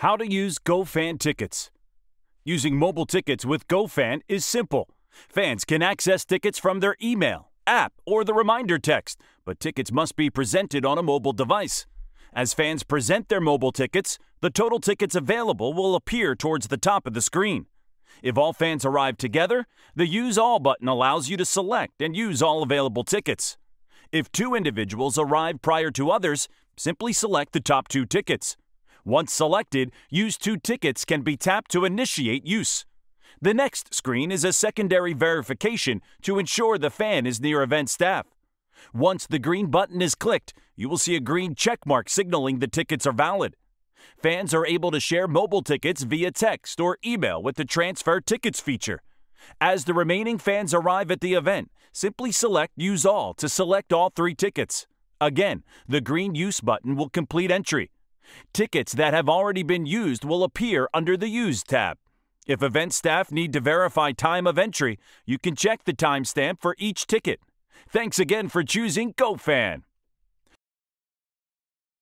How to use GoFan tickets. Using mobile tickets with GoFan is simple. Fans can access tickets from their email, app, or the reminder text, but tickets must be presented on a mobile device. As fans present their mobile tickets, the total tickets available will appear towards the top of the screen. If all fans arrive together, the Use All button allows you to select and use all available tickets. If two individuals arrive prior to others, simply select the top two tickets. Once selected, Use Two tickets can be tapped to initiate use. The next screen is a secondary verification to ensure the fan is near event staff. Once the green button is clicked, you will see a green check mark signaling the tickets are valid. Fans are able to share mobile tickets via text or email with the Transfer Tickets feature. As the remaining fans arrive at the event, simply select Use All to select all three tickets. Again, the green Use button will complete entry. Tickets that have already been used will appear under the Use tab. If event staff need to verify time of entry, you can check the timestamp for each ticket. Thanks again for choosing GoFan.